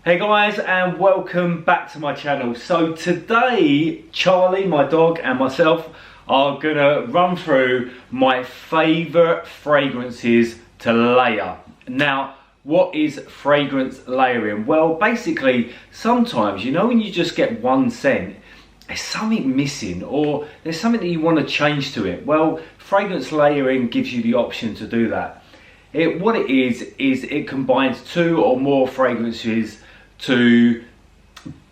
Hey guys, and welcome back to my channel. So today Charlie, my dog, and myself are gonna run through my favorite fragrances to layer. Now, what is fragrance layering? Well, basically sometimes, you know, when you just get one scent, there's something missing or there's something that you want to change to it. Well, fragrance layering gives you the option to do that. What it is it combines two or more fragrances to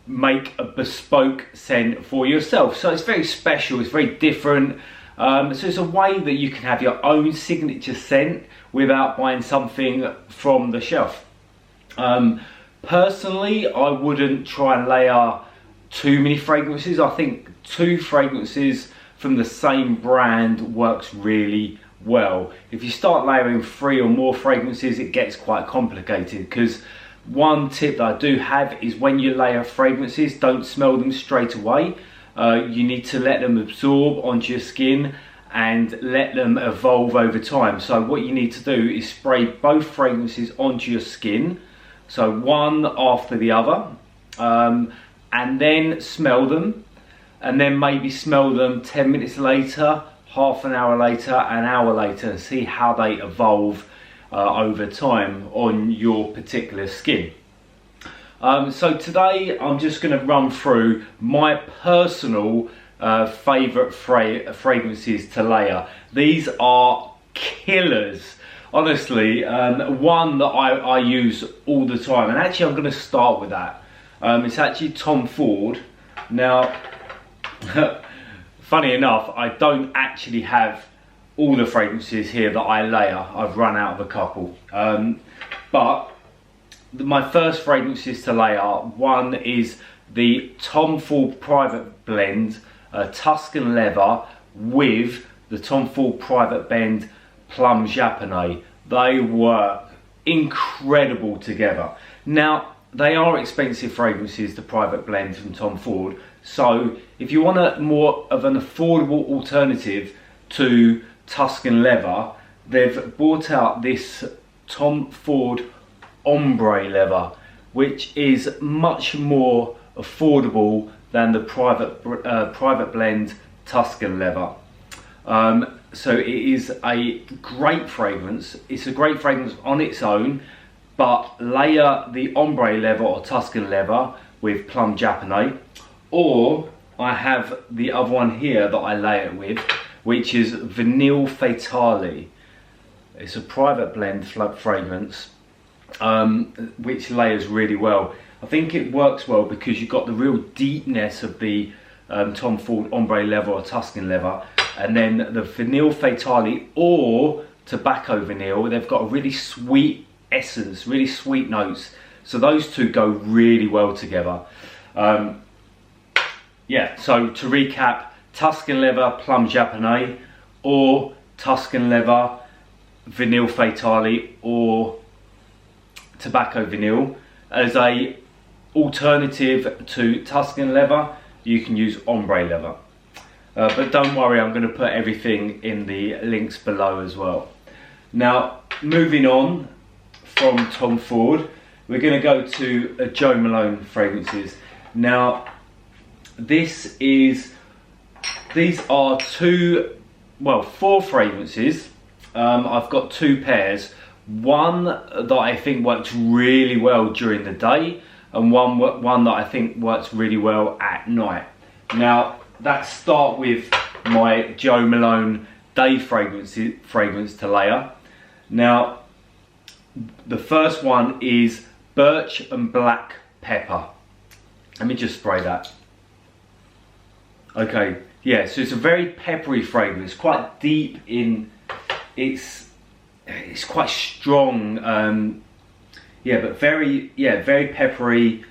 make a bespoke scent for yourself. So it's very special, it's very different. So it's a way that you can have your own signature scent without buying something from the shelf. Personally, I wouldn't try and layer too many fragrances. I think two fragrances from the same brand works really well. If you start layering three or more fragrances, it gets quite complicated, because one tip that I do have is when you layer fragrances, don't smell them straight away. You need to let them absorb onto your skin and let them evolve over time. So what you need to do is spray both fragrances onto your skin, so one after the other, and then smell them, and then maybe smell them 10 minutes later, half an hour later, an hour later, and see how they evolve over time on your particular skin. So today I'm just going to run through my personal favourite fragrances to layer. These are killers, honestly. One that I use all the time, and actually I'm going to start with that. It's actually Tom Ford. Now, funny enough, I don't actually have all the fragrances here that I layer. I've run out of a couple. But my first fragrances to layer, one is the Tom Ford Private Blend Tuscan Leather with the Tom Ford Private Blend Plum Japonais. They work incredible together. Now, they are expensive fragrances, the Private Blend from Tom Ford. So if you want a more of an affordable alternative to Tuscan Leather, they've brought out this Tom Ford Ombre Leather, which is much more affordable than the Private Blend Tuscan Leather. So it is a great fragrance. It's a great fragrance on its own, but layer the Ombre Leather or Tuscan Leather with Plum Japonais, or I have the other one here that I layer it with, which is Vanille Fatale. It's a Private Blend fragrance, which layers really well. I think it works well because you've got the real deepness of the Tom Ford Ombre Leather or Tuscan Leather, and then the Vanille Fatale or Tobacco Vanille, they've got a really sweet essence, really sweet notes. So those two go really well together. Yeah, so to recap, Tuscan Leather Plum Japonais, or Tuscan Leather Vanille Fatale, or Tobacco Vanille. As a alternative to Tuscan Leather, you can use Ombre Leather. But don't worry, I'm going to put everything in the links below as well. Now, moving on from Tom Ford, we're going to go to Joan Malone fragrances. Now, these are four fragrances. I've got two pairs. One that I think works really well during the day, and one that I think works really well at night. Now, let's start with my Joan Malone day fragrance to layer. Now, the first one is Birch and Black Pepper. Let me just spray that. Okay, yeah, so it's a very peppery fragrance, quite deep in, it's quite strong, yeah, but very peppery,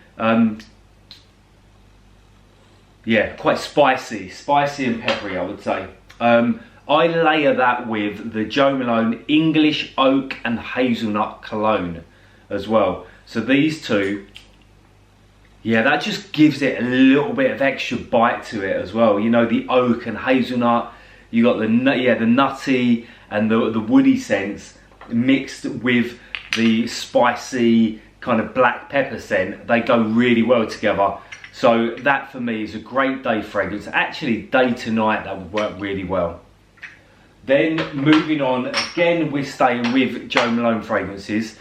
yeah, quite spicy and peppery, I would say. I layer that with the Joan Malone English Oak and Hazelnut Cologne as well. So these two, yeah, that just gives it a little bit of extra bite to it as well. You know, the oak and hazelnut, you got the nutty and the woody scents mixed with the spicy kind of black pepper scent, they go really well together. So that for me is a great day fragrance. Actually, day to night, that would work really well. Then moving on, again we're staying with Joan Malone fragrances.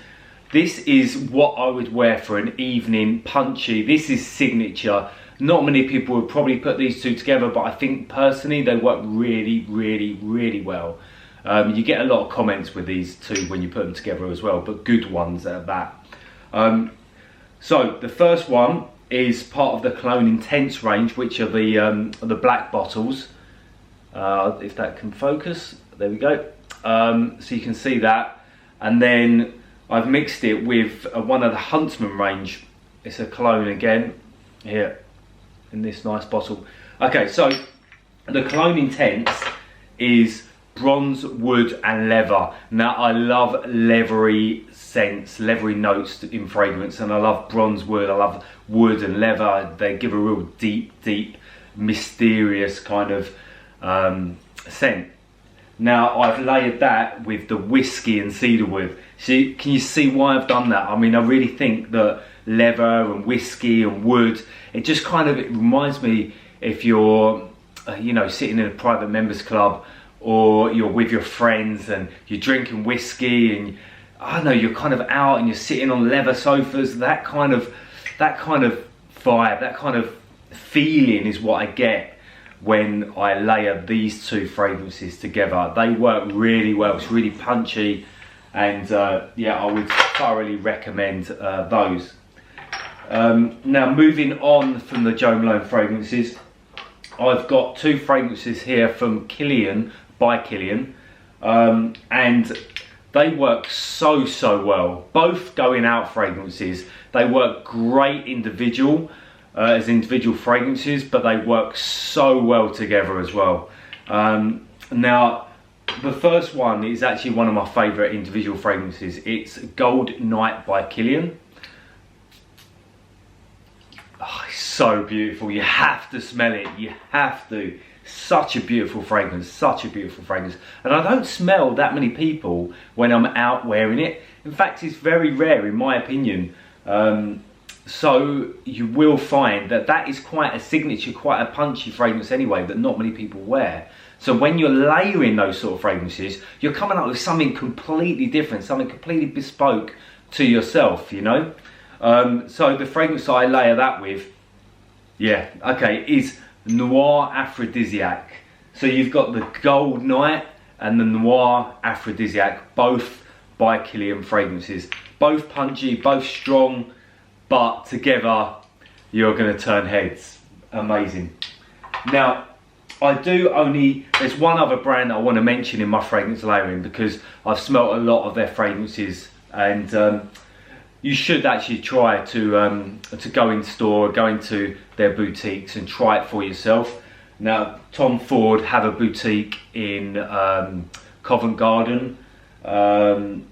This is what I would wear for an evening, punchy. This is signature. Not many people would probably put these two together, but I think personally they work really, really, really well. You get a lot of comments with these two when you put them together as well, but good ones at that. So the first one is part of the Cologne Intense range, which are the black bottles. If that can focus, there we go. So you can see that, and then I've mixed it with one of the Huntsman range. It's a cologne again, here in this nice bottle. Okay, so the Cologne Intense is bronze, wood and leather. Now I love leathery scents, leathery notes in fragrance, and I love bronze wood, I love wood and leather. They give a real deep, deep, mysterious kind of scent. Now I've layered that with the Whisky and Cedarwood. See, can you see why I've done that? I mean, I really think that leather and whiskey and wood, it just kind of, it reminds me if you're you know, sitting in a private members club, or you're with your friends and you're drinking whiskey, and I don't know, you're kind of out and you're sitting on leather sofas. That kind of vibe, that kind of feeling is what I get when I layer these two fragrances together. They work really well. It's really punchy, and yeah, I would thoroughly recommend those. Now moving on from the Joan Malone fragrances, I've got two fragrances here from Killian, by Killian, and they work so well. Both going out fragrances. They work great individual as individual fragrances, but they work so well together as well. Now the first one is actually one of my favourite individual fragrances. It's Gold Night by Killian. Oh, it's so beautiful. You have to smell it. You have to. Such a beautiful fragrance, such a beautiful fragrance. And I don't smell that many people when I'm out wearing it. In fact, it's very rare in my opinion. So you will find that that is quite a signature, quite a punchy fragrance anyway, that not many people wear. So when you're layering those sort of fragrances, you're coming up with something completely different, something completely bespoke to yourself, you know. So the fragrance I layer that with, yeah, okay, is Noir Aphrodisiac. So you've got the Gold Night and the Noir Aphrodisiac, both by Killian fragrances. Both punchy, both strong, but together you're going to turn heads. Amazing. Now, there's one other brand I want to mention in my fragrance layering, because I've smelt a lot of their fragrances, and you should actually try to go in store, go into their boutiques and try it for yourself. Now, Tom Ford have a boutique in Covent Garden. Joan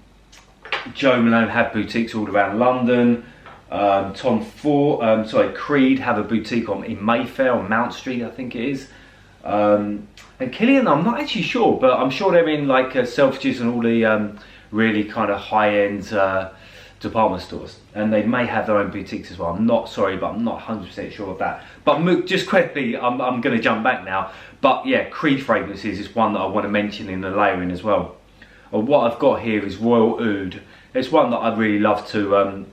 Malone have boutiques all around London. Creed have a boutique in Mayfair on Mount Street, I think it is. And Killian, I'm not actually sure, but I'm sure they're in like Selfridges and all the really kind of high-end department stores, and they may have their own boutiques as well. I'm not sorry, but I'm not 100% sure of that. But just quickly, I'm going to jump back now. But yeah, Creed fragrances is one that I want to mention in the layering as well. What I've got here is Royal Oud. It's one that I'd really love to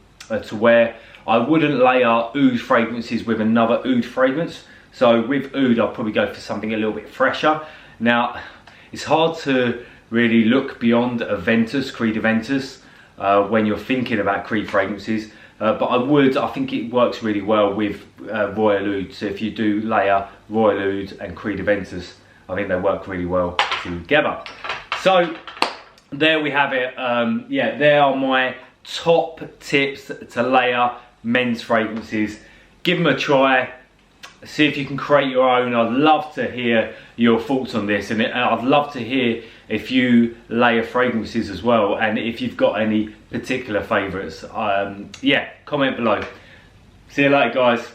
wear. I wouldn't layer Oud fragrances with another Oud fragrance. So with Oud, I'll probably go for something a little bit fresher. Now, it's hard to really look beyond Aventus, Creed Aventus, when you're thinking about Creed fragrances, but I think it works really well with Royal Oud. So if you do layer Royal Oud and Creed Aventus, I think they work really well together. So there we have it. Yeah, there are my top tips to layer men's fragrances. Give them a try. See if you can create your own. I'd love to hear your thoughts on this, and I'd love to hear if you layer fragrances as well, and if you've got any particular favourites. Yeah, comment below. See you later, guys.